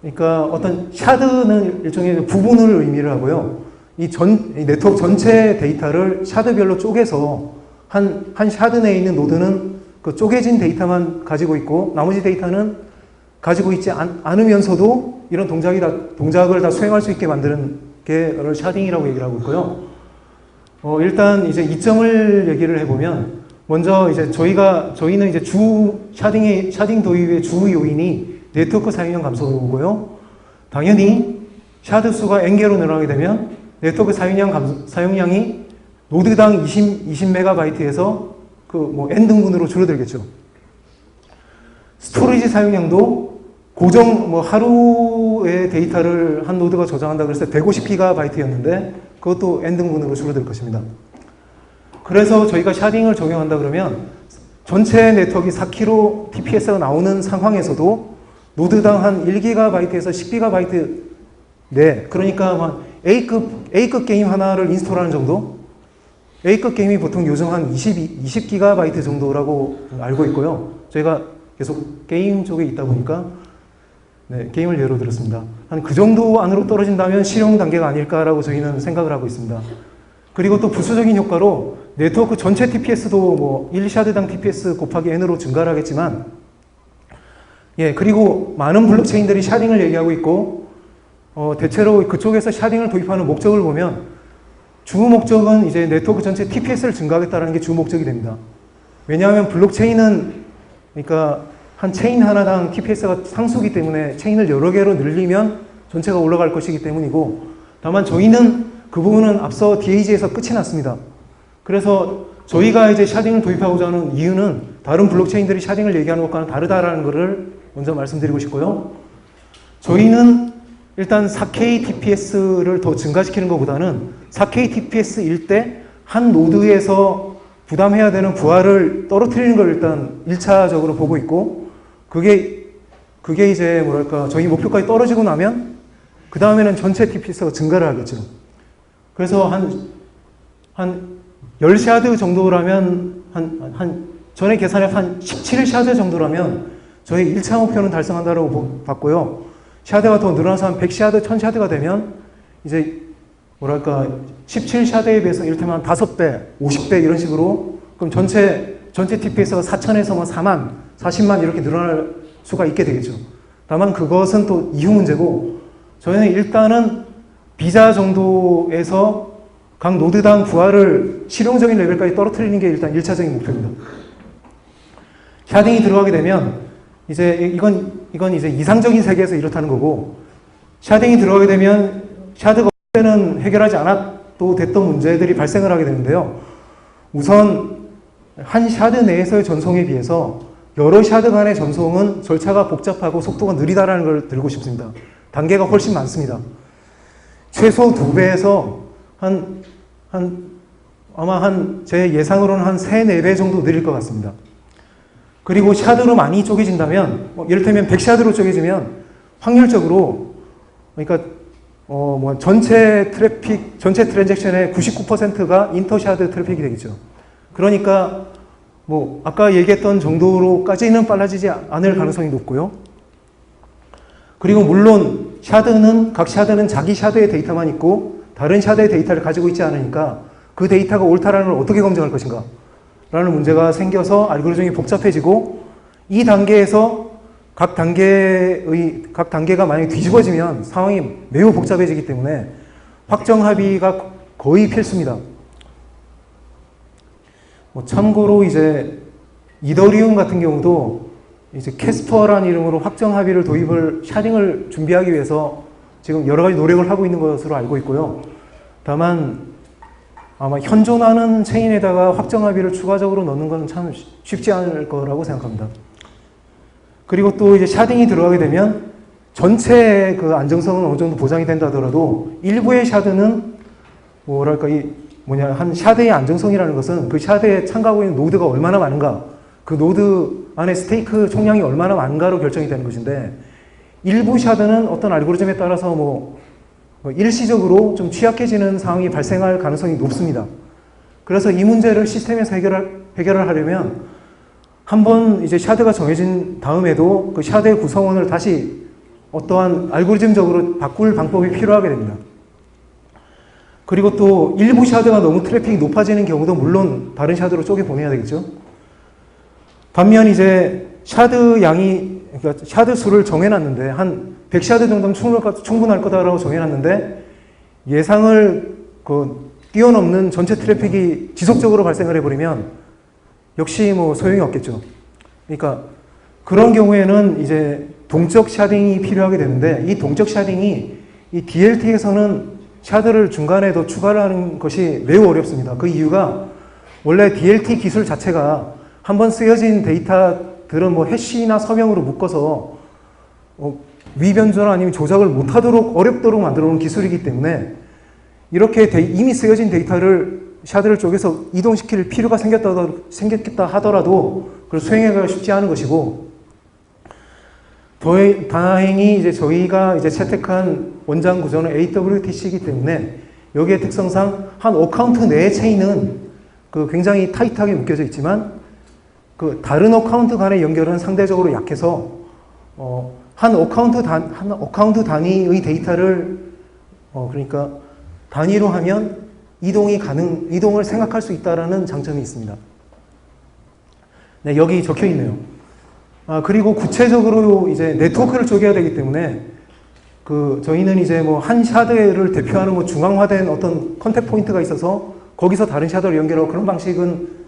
Speaker 1: 그러니까 어떤, 샤드는 일종의 부분을 의미를 하고요. 이 네트워크 전체 데이터를 샤드별로 쪼개서, 한 샤드 내에 있는 노드는 그 쪼개진 데이터만 가지고 있고, 나머지 데이터는 가지고 있지 않으면서도 이런 동작을 다 수행할 수 있게 만드는 게 샤딩이라고 얘기를 하고 있고요. 일단 이제 이점을 얘기를 해보면, 먼저 이제 저희는 이제 샤딩 도입의 주 요인이 네트워크 사용량 감소고요. 당연히 샤드 수가 n개로 늘어나게 되면 네트워크 사용량이 노드당 20MB에서 n등분으로 줄어들겠죠. 스토리지 사용량도 하루의 데이터를 한 노드가 저장한다 그랬을 때 150GB였는데 그것도 n등분으로 줄어들 것입니다. 그래서 저희가 샤딩을 적용한다 그러면 전체 네트워크가 4km TPS가 나오는 상황에서도 노드당 한 1GB에서 10GB 네, 그러니까 한 A급 게임 하나를 인스톨하는 정도? A급 게임이 보통 요즘 한 20GB 정도라고 알고 있고요. 저희가 계속 게임 쪽에 있다 보니까 네, 게임을 예로 들었습니다. 한 그 정도 안으로 떨어진다면 실용 단계가 아닐까라고 저희는 생각을 하고 있습니다. 그리고 또 부수적인 효과로 네트워크 전체 TPS도 1샤드당 TPS 곱하기 n으로 증가를 하겠지만, 예, 그리고 많은 블록체인들이 샤딩을 얘기하고 있고, 대체로 그쪽에서 샤딩을 도입하는 목적을 보면, 주 목적은 이제 네트워크 전체 TPS를 증가하겠다는 게 주 목적이 됩니다. 왜냐하면 블록체인은, 그러니까 한 체인 하나당 TPS가 상수기 때문에 체인을 여러 개로 늘리면 전체가 올라갈 것이기 때문이고, 다만 저희는 그 부분은 앞서 DAG에서 끝이 났습니다. 그래서 저희가 이제 샤딩을 도입하고자 하는 이유는 다른 블록체인들이 샤딩을 얘기하는 것과는 다르다라는 것을 먼저 말씀드리고 싶고요. 저희는 일단 4K TPS를 더 증가시키는 것보다는 4K TPS일 때 한 노드에서 부담해야 되는 부하를 떨어뜨리는 걸 일단 1차적으로 보고 있고, 그게 이제 저희 목표까지 떨어지고 나면 그 다음에는 전체 TPS가 증가를 하겠죠. 그래서 한 10샤드 정도라면, 전에 계산해서 한 17샤드 정도라면 저희 1차 목표는 달성한다고 봤고요. 샤드가 더 늘어나서 한 100샤드, 1000샤드가 되면 이제 17샤드에 비해서 이를테면 5배, 50배 이런 식으로, 그럼 전체 TPS가 4,000에서 4만, 40만 이렇게 늘어날 수가 있게 되겠죠. 다만 그것은 또 이후 문제고, 저희는 일단은 비자 정도에서 각 노드당 부하를 실용적인 레벨까지 떨어뜨리는 게 일단 1차적인 목표입니다. 샤딩이 들어가게 되면 이제 이건 이제 이상적인 세계에서 이렇다는 거고, 샤딩이 들어가게 되면 샤드가 때는 해결하지 않아도 됐던 문제들이 발생을 하게 되는데요. 우선 한 샤드 내에서의 전송에 비해서 여러 샤드 간의 전송은 절차가 복잡하고 속도가 느리다라는 걸 들고 싶습니다. 단계가 훨씬 많습니다. 최소 2배에서 제 예상으로는 한 3, 4배 정도 느릴 것 같습니다. 그리고 샤드로 많이 쪼개진다면, 이를테면 100샤드로 쪼개지면 확률적으로, 그러니까 전체 트랜잭션의 99%가 인터샤드 트래픽이 되겠죠. 그러니까 아까 얘기했던 정도로까지는 빨라지지 않을 가능성이 높고요. 그리고 물론 각 샤드는 자기 샤드의 데이터만 있고 다른 샤드의 데이터를 가지고 있지 않으니까 그 데이터가 옳다라는 걸 어떻게 검증할 것인가 라는 문제가 생겨서 알고리즘이 복잡해지고, 이 단계에서 각 단계가 만약에 뒤집어지면 상황이 매우 복잡해지기 때문에 확정 합의가 거의 필수입니다. 참고로 이제 이더리움 같은 경우도 이제 캐스퍼라는 이름으로 확정 합의를 샤딩을 준비하기 위해서 지금 여러 가지 노력을 하고 있는 것으로 알고 있고요. 다만 아마 현존하는 체인에다가 확정 합의를 추가적으로 넣는 건 참 쉽지 않을 거라고 생각합니다. 그리고 또 이제 샤딩이 들어가게 되면 전체 그 안정성은 어느 정도 보장이 된다 하더라도 일부의 샤드는 한 샤드의 안정성이라는 것은 그 샤드에 참가하고 있는 노드가 얼마나 많은가, 그 노드 안에 스테이크 총량이 얼마나 많은가로 결정이 되는 것인데, 일부 샤드는 어떤 알고리즘에 따라서 일시적으로 좀 취약해지는 상황이 발생할 가능성이 높습니다. 그래서 이 문제를 시스템에서 해결을 하려면 한번 이제 샤드가 정해진 다음에도 그 샤드의 구성원을 다시 어떠한 알고리즘적으로 바꿀 방법이 필요하게 됩니다. 그리고 또 일부 샤드가 너무 트래픽이 높아지는 경우도 물론 다른 샤드로 쪼개 보내야 되겠죠. 반면 이제 샤드 양이, 그러니까 샤드 수를 정해놨는데 한 100샤드 정도면 충분할 거다라고 정해놨는데 예상을 뛰어넘는 전체 트래픽이 지속적으로 발생을 해버리면 역시 뭐 소용이 없겠죠. 그러니까 그런 경우에는 이제 동적 샤딩이 필요하게 되는데 이 동적 샤딩이 이 DLT에서는 샤드를 중간에 더 추가를 하는 것이 매우 어렵습니다. 그 이유가 원래 DLT 기술 자체가 한번 쓰여진 데이터들은 뭐 해시나 서명으로 묶어서 위변조나 아니면 조작을 못하도록 어렵도록 만들어 놓은 기술이기 때문에 이렇게 이미 쓰여진 데이터를 샤드를 쪼개서 이동시킬 필요가 생겼다 하더라도 그걸 수행하기가 쉽지 않은 것이고, 다행히 이제 저희가 이제 채택한 원장 구조는 AWTC이기 때문에 여기에 특성상 한 어카운트 내의 체인은 굉장히 타이트하게 묶여져 있지만 다른 어카운트 간의 연결은 상대적으로 약해서 한 어카운트 단위의 데이터를 그러니까 단위로 하면 이동을 생각할 수 있다라는 장점이 있습니다. 네, 여기 적혀 있네요. 그리고 구체적으로 이제 네트워크를 쪼개야 되기 때문에 저희는 이제 뭐 한 샤드를 대표하는 뭐 중앙화된 어떤 컨택 포인트가 있어서 거기서 다른 샤드를 연결하고 그런 방식은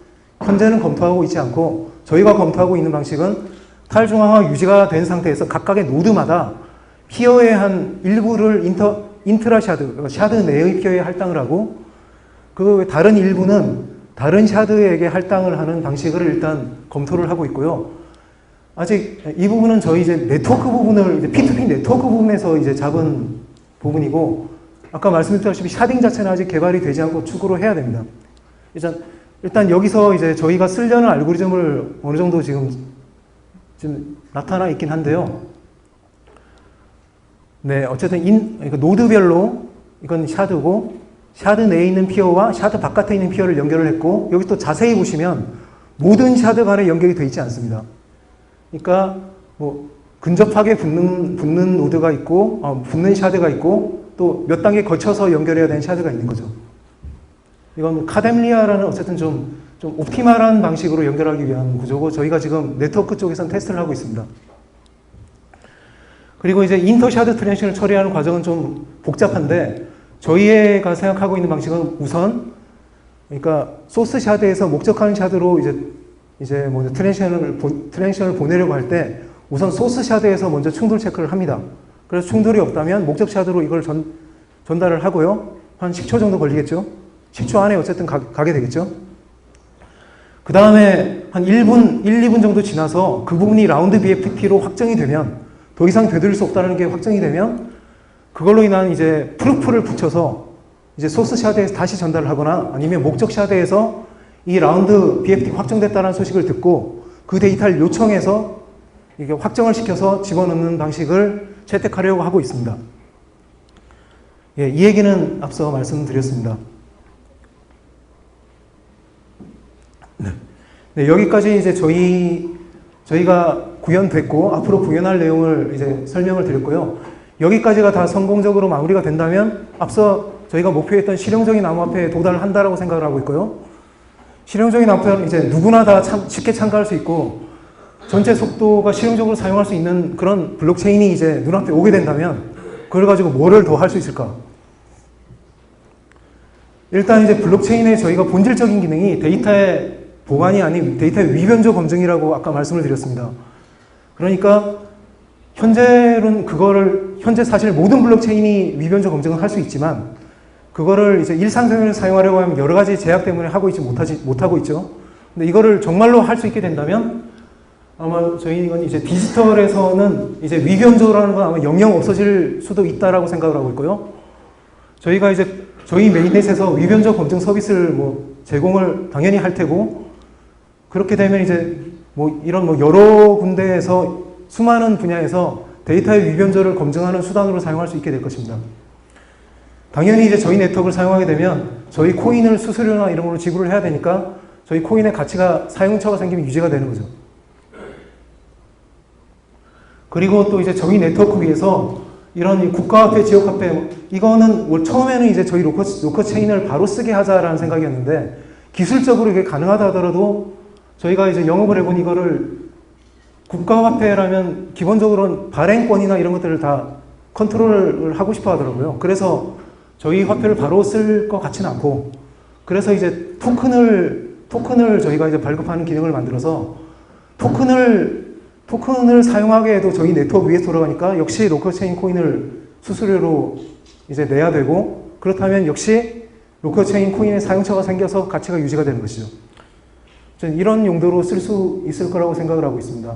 Speaker 1: 현재는 검토하고 있지 않고, 저희가 검토하고 있는 방식은 탈중앙화 유지가 된 상태에서 각각의 노드마다 피어의 한 일부를 인트라 샤드, 샤드 내의 피어에 할당을 하고 그 다른 일부는 다른 샤드에게 할당을 하는 방식을 일단 검토를 하고 있고요. 아직 이 부분은 저희 이제 네트워크 부분을 이제 P2P 네트워크 부분에서 이제 잡은 부분이고, 아까 말씀드렸다시피 샤딩 자체는 아직 개발이 되지 않고 추구로 해야 됩니다. 일단 여기서 이제 저희가 쓰려는 알고리즘을 어느 정도 지금 나타나 있긴 한데요. 네, 어쨌든 노드별로 이건 샤드고, 샤드 내에 있는 피어와 샤드 바깥에 있는 피어를 연결을 했고, 여기 또 자세히 보시면 모든 샤드 간에 연결이 되어 있지 않습니다. 그러니까 뭐 근접하게 붙는 노드가 있고, 붙는 샤드가 있고, 또 몇 단계 거쳐서 연결해야 되는 샤드가 있는 거죠. 이건 카뎀리아라는 어쨌든 좀 옵티멀한 방식으로 연결하기 위한 구조고, 저희가 지금 네트워크 쪽에서는 테스트를 하고 있습니다. 그리고 이제 인터샤드 트랜지션을 처리하는 과정은 좀 복잡한데, 저희가 생각하고 있는 방식은 우선, 그러니까 소스 샤드에서 목적하는 샤드로 이제 뭐 트랜지션을 보내려고 할 때 우선 소스 샤드에서 먼저 충돌 체크를 합니다. 그래서 충돌이 없다면 목적 샤드로 이걸 전달을 하고요. 한 10초 정도 걸리겠죠? 10초 안에 어쨌든 가게 되겠죠? 그 다음에 한 1분, 2분 정도 지나서 그 부분이 라운드 BFT로 확정이 되면, 더 이상 되돌릴 수 없다는 게 확정이 되면 그걸로 인한 이제 프루프를 붙여서 이제 소스 샤드에서 다시 전달을 하거나, 아니면 목적 샤드에서 이 라운드 BFT 확정됐다는 소식을 듣고 그 데이터를 요청해서 이게 확정을 시켜서 집어넣는 방식을 채택하려고 하고 있습니다. 예, 이 얘기는 앞서 말씀드렸습니다. 네, 여기까지 이제 저희가 구현됐고 앞으로 구현할 내용을 이제 설명을 드렸고요. 여기까지가 다 성공적으로 마무리가 된다면 앞서 저희가 목표했던 실용적인 암호화폐에 도달을 한다라고 생각을 하고 있고요. 실용적인 암호화폐는 이제 누구나 다 쉽게 참가할 수 있고 전체 속도가 실용적으로 사용할 수 있는 그런 블록체인이 이제 눈앞에 오게 된다면 그걸 가지고 뭐를 더 할 수 있을까? 일단 이제 블록체인의 저희가 본질적인 기능이 데이터의 보관이 아닌 데이터의 위변조 검증이라고 아까 말씀을 드렸습니다. 그러니까 현재 사실 모든 블록체인이 위변조 검증을 할 수 있지만 그거를 이제 일상생활에 사용하려고 하면 여러 가지 제약 때문에 못하고 있죠. 근데 이거를 정말로 할 수 있게 된다면 아마 저희는 이제 디지털에서는 이제 위변조라는 건 아마 영영 없어질 수도 있다라고 생각을 하고 있고요. 저희가 이제 저희 메인넷에서 위변조 검증 서비스를 뭐 제공을 당연히 할 테고, 그렇게 되면 이제 뭐 이런 뭐 여러 군데에서 수많은 분야에서 데이터의 위변조를 검증하는 수단으로 사용할 수 있게 될 것입니다. 당연히 이제 저희 네트워크를 사용하게 되면 저희 코인을 수수료나 이런 걸로 지불을 해야 되니까 저희 코인의 가치가 사용처가 생기면 유지가 되는 거죠. 그리고 또 이제 저희 네트워크 위에서 이런 국가화폐, 지역화폐, 이거는 뭐 처음에는 이제 저희 로커 체인을 바로 쓰게 하자라는 생각이었는데 기술적으로 이게 가능하다 하더라도 저희가 이제 영업을 해본 이거를 국가화폐라면 기본적으로는 발행권이나 이런 것들을 다 컨트롤을 하고 싶어 하더라고요. 그래서 저희 화폐를 바로 쓸 것 같지는 않고 그래서 이제 토큰을 저희가 이제 발급하는 기능을 만들어서 토큰을 사용하게 해도 저희 네트워크 위에 돌아가니까 역시 로컬 체인 코인을 수수료로 이제 내야 되고 그렇다면 역시 로컬 체인 코인의 사용처가 생겨서 가치가 유지가 되는 것이죠. 저는 이런 용도로 쓸 수 있을 거라고 생각을 하고 있습니다.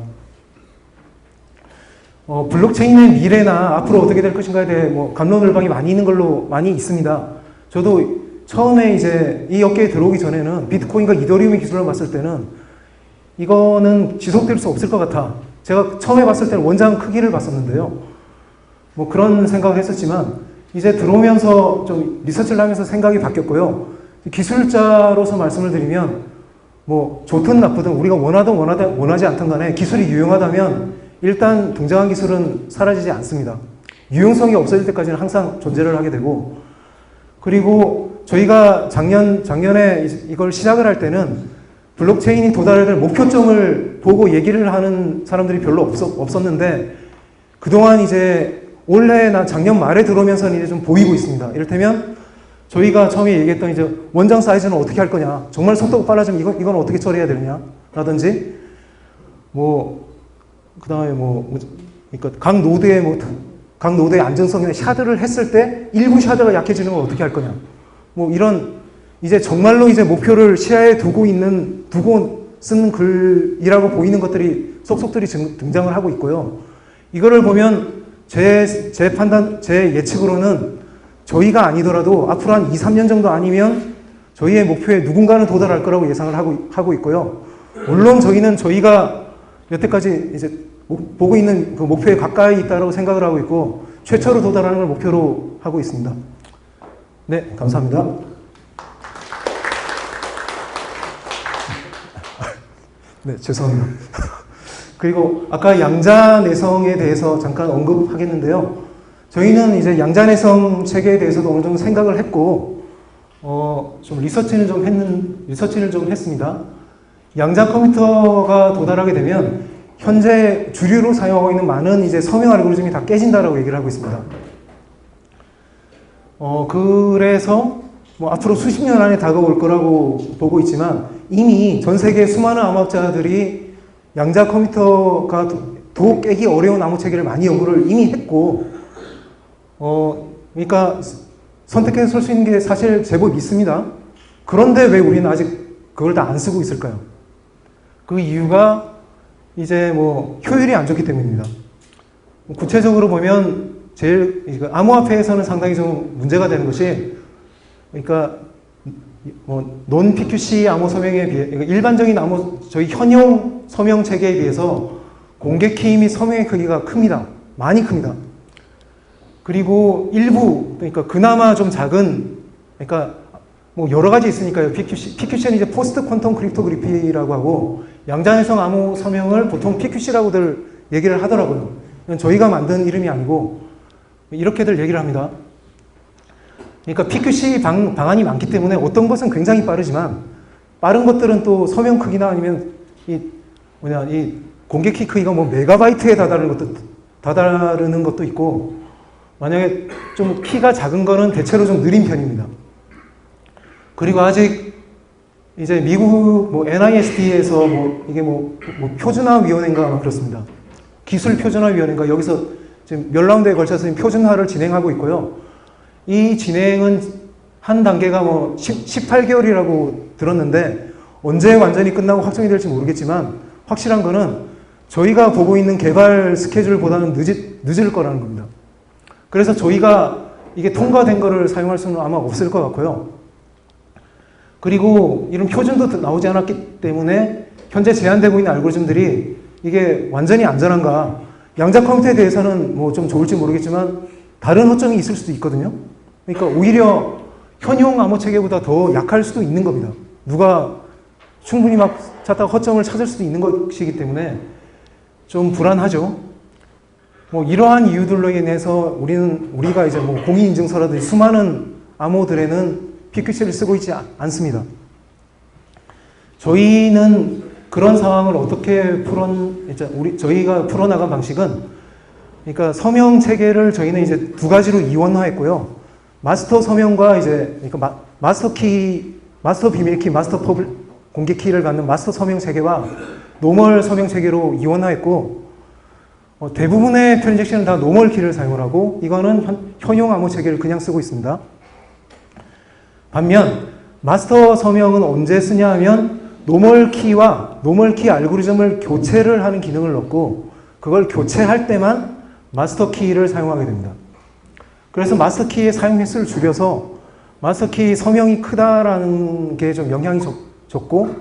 Speaker 1: 블록체인의 미래나 앞으로 어떻게 될 것인가에 대해 뭐 갑론을박이 많이 있는 걸로 많이 있습니다. 저도 처음에 이제 이 업계에 들어오기 전에는 비트코인과 이더리움의 기술을 봤을 때는 이거는 지속될 수 없을 것 같아. 제가 처음에 봤을 때는 원장 크기를 봤었는데요. 뭐 그런 생각을 했었지만 이제 들어오면서 좀 리서치를 하면서 생각이 바뀌었고요. 기술자로서 말씀을 드리면 뭐 좋든 나쁘든 우리가 원하든 원하지 않든 간에 기술이 유용하다면 일단 등장한 기술은 사라지지 않습니다. 유용성이 없어질 때까지는 항상 존재를 하게 되고 그리고 저희가 작년에 이걸 시작을 할 때는 블록체인이 도달해야 될 목표점을 보고 얘기를 하는 사람들이 별로 없었는데 그동안 이제 올해나 작년 말에 들어오면서는 이제 좀 보이고 있습니다. 이를테면 저희가 처음에 얘기했던 이제 원장 사이즈는 어떻게 할 거냐, 정말 속도가 빨라지면 이건 어떻게 처리해야 되느냐 라든지 그러니까 각 노드의 안정성이나 샤드를 했을 때 일부 샤드가 약해지는 걸 어떻게 할 거냐. 뭐 이런 이제 정말로 이제 목표를 시야에 두고 쓰는 글이라고 보이는 것들이 속속들이 등장을 하고 있고요. 이거를 보면 제 예측으로는 저희가 아니더라도 앞으로 한 2, 3년 정도 아니면 저희의 목표에 누군가는 도달할 거라고 예상을 하고 있고요. 물론 저희가 여태까지 이제 보고 있는 그 목표에 가까이 있다고 생각을 하고 있고 최초로 도달하는 걸 목표로 하고 있습니다. 네, 감사합니다. 네, 죄송합니다. 그리고 아까 양자내성에 대해서 잠깐 언급하겠는데요. 저희는 이제 양자내성 체계에 대해서도 어느 정도 생각을 했고 좀 리서치를 좀 했습니다. 양자 컴퓨터가 도달하게 되면 현재 주류로 사용하고 있는 많은 이제 서명 알고리즘이 다 깨진다라고 얘기를 하고 있습니다. 그래서 뭐 앞으로 수십 년 안에 다가올 거라고 보고 있지만 이미 전 세계 수많은 암호학자들이 양자 컴퓨터가 더 깨기 어려운 암호 체계를 많이 연구를 이미 했고, 그러니까 선택해서 쓸 수 있는 게 사실 제법 있습니다. 그런데 왜 우리는 아직 그걸 다 안 쓰고 있을까요? 그 이유가 이제 뭐 효율이 안 좋기 때문입니다. 구체적으로 보면 암호화폐에서는 상당히 좀 문제가 되는 것이, 그러니까 논 PQC 암호 서명에 비해, 그러니까 일반적인 저희 현용 서명 체계에 비해서 공개 키 및 서명의 크기가 큽니다. 많이 큽니다. 그리고 일부, 그러니까 그나마 좀 작은, 그러니까 뭐 여러 가지 있으니까요. PQC는 이제 포스트 퀀텀 크립토그래피라고 하고, 양자내성 암호 서명을 보통 PQC라고들 얘기를 하더라고요. 저희가 만든 이름이 아니고 이렇게들 얘기를 합니다. 그러니까 PQC 방안이 많기 때문에 어떤 것은 굉장히 빠르지만 빠른 것들은 또 서명 크기나 아니면 이 공개 키 크기가 뭐 메가바이트에 다다르는 것도 있고, 만약에 좀 키가 작은 거는 대체로 좀 느린 편입니다. 그리고 아직 이제 미국 뭐 NIST에서 이게 표준화위원회인가 아마 그렇습니다. 기술표준화위원회인가, 여기서 지금 몇 라운드에 걸쳐서 표준화를 진행하고 있고요. 이 진행은 한 단계가 18개월이라고 들었는데 언제 완전히 끝나고 확정이 될지 모르겠지만 확실한 거는 저희가 보고 있는 개발 스케줄보다는 늦을 거라는 겁니다. 그래서 저희가 이게 통과된 거를 사용할 수는 아마 없을 것 같고요. 그리고 이런 표준도 나오지 않았기 때문에 현재 제한되고 있는 알고리즘들이 이게 완전히 안전한가, 양자 컴퓨터에 대해서는 뭐 좀 좋을지 모르겠지만 다른 허점이 있을 수도 있거든요. 그러니까 오히려 현용 암호 체계보다 더 약할 수도 있는 겁니다. 누가 충분히 막 찾다가 허점을 찾을 수도 있는 것이기 때문에 좀 불안하죠. 뭐 이러한 이유들로 인해서 우리가 이제 뭐 공인인증서라든지 수많은 암호들에는 PQC를 쓰고 있지 않습니다. 저희는 그런 상황을 어떻게 저희가 풀어나간 방식은, 그러니까 서명 체계를 저희는 이제 두 가지로 이원화했고요. 마스터 서명과 이제, 그러니까 마스터 키, 마스터 비밀 키, 마스터 공개 키를 갖는 마스터 서명 체계와 노멀 서명 체계로 이원화했고, 대부분의 트랜잭션은 다 노멀 키를 사용을 하고, 이거는 현용 암호 체계를 그냥 쓰고 있습니다. 반면 마스터 서명은 언제 쓰냐 하면 노멀 키와 노멀 키 알고리즘을 교체를 하는 기능을 넣고, 그걸 교체할 때만 마스터 키를 사용하게 됩니다. 그래서 마스터 키의 사용 횟수를 줄여서 마스터 키 서명이 크다라는 게 좀 영향이 적고,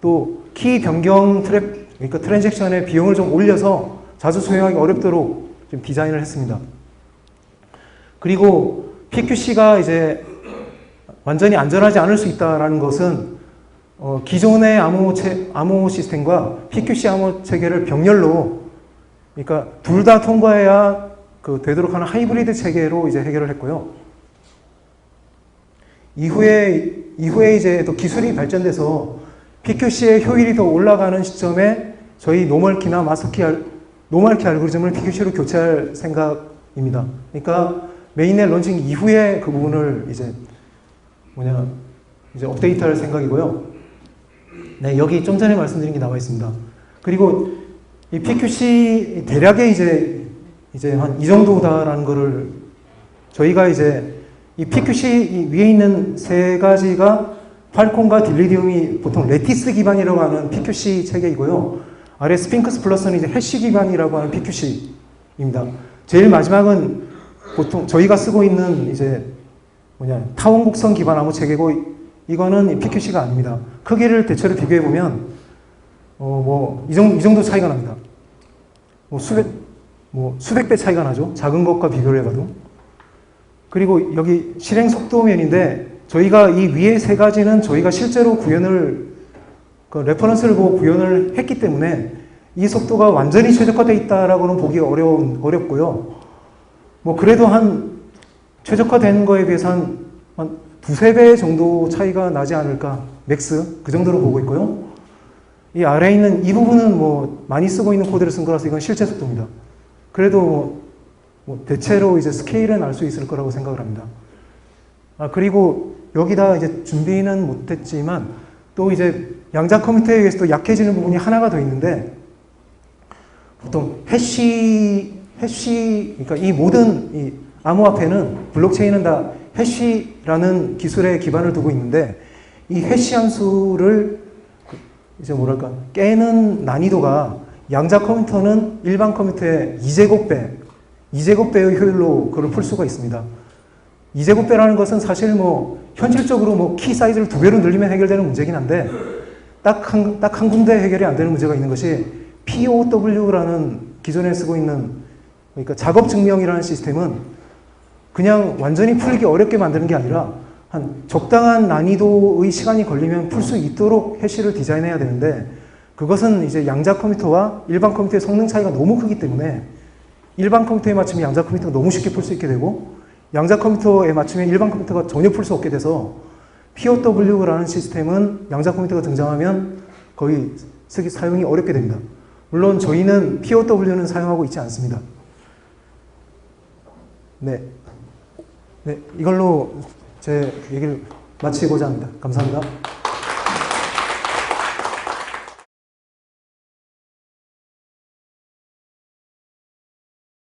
Speaker 1: 또 키 변경 그러니까 트랜잭션의 비용을 좀 올려서 자주 사용하기 어렵도록 좀 디자인을 했습니다. 그리고 PQC가 이제 완전히 안전하지 않을 수 있다는 것은 기존의 암호 시스템과 PQC 암호 체계를 병렬로, 그러니까 둘 다 통과해야 되도록 하는 하이브리드 체계로 이제 해결을 했고요. 이후에 이제 또 기술이 발전돼서 PQC의 효율이 더 올라가는 시점에 저희 노멀키나 마스터키 노멀키 알고리즘을 PQC로 교체할 생각입니다. 그러니까 메인넷 런칭 이후에 그 부분을 이제 업데이트할 생각이고요. 네, 여기 좀 전에 말씀드린 게 나와 있습니다. 그리고 이 PQC 대략의 이제 한 이 정도다라는 거를 저희가 이제 이 PQC 위에 있는 세 가지가 팔콘과 딜리디움이 보통 레티스 기반이라고 하는 PQC 체계이고요. 아래 스핑크스 플러스는 이제 해시 기반이라고 하는 PQC입니다. 제일 마지막은 보통 저희가 쓰고 있는 이제 타원 곡선 기반 암호 체계고, 이거는 PQC가 아닙니다. 크기를 대체로 비교해 보면 이 정도 차이가 납니다. 수백 배 차이가 나죠. 작은 것과 비교를 해봐도. 그리고 여기 실행 속도면인데, 저희가 이 위에 세 가지는 저희가 실제로 레퍼런스를 보고 구현을 했기 때문에 이 속도가 완전히 최적화되어 있다라고는 보기 어렵고요. 그래도 최적화된 거에 비해서 한 두세 배 정도 차이가 나지 않을까, 맥스 그 정도로 보고 있고요. 이 아래에 있는 이 부분은 많이 쓰고 있는 코드를 쓴 거라서 이건 실제 속도입니다. 그래도 대체로 이제 스케일은 알 수 있을 거라고 생각을 합니다. 그리고 여기다 이제 준비는 못했지만 또 이제 양자 컴퓨터에 의해서 또 약해지는 부분이 하나가 더 있는데, 보통 그러니까 이 모든 이 암호화폐는, 블록체인은 다 해시라는 기술에 기반을 두고 있는데, 이 해시 함수를 이제 깨는 난이도가 양자 컴퓨터는 일반 컴퓨터의 2제곱배의 효율로 그걸 풀 수가 있습니다. 2제곱배라는 것은 사실 현실적으로 키 사이즈를 2배로 늘리면 해결되는 문제긴 한데, 딱 한 군데 해결이 안 되는 문제가 있는 것이 POW라는 기존에 쓰고 있는, 그러니까 작업 증명이라는 시스템은 그냥 완전히 풀기 어렵게 만드는 게 아니라 한 적당한 난이도의 시간이 걸리면 풀 수 있도록 해시를 디자인해야 되는데, 그것은 이제 양자 컴퓨터와 일반 컴퓨터의 성능 차이가 너무 크기 때문에 일반 컴퓨터에 맞추면 양자 컴퓨터가 너무 쉽게 풀 수 있게 되고, 양자 컴퓨터에 맞추면 일반 컴퓨터가 전혀 풀 수 없게 돼서 POW라는 시스템은 양자 컴퓨터가 등장하면 거의 사용이 어렵게 됩니다. 물론 저희는 POW는 사용하고 있지 않습니다. 네, 이걸로 제 얘기를 마치고자 합니다. 감사합니다.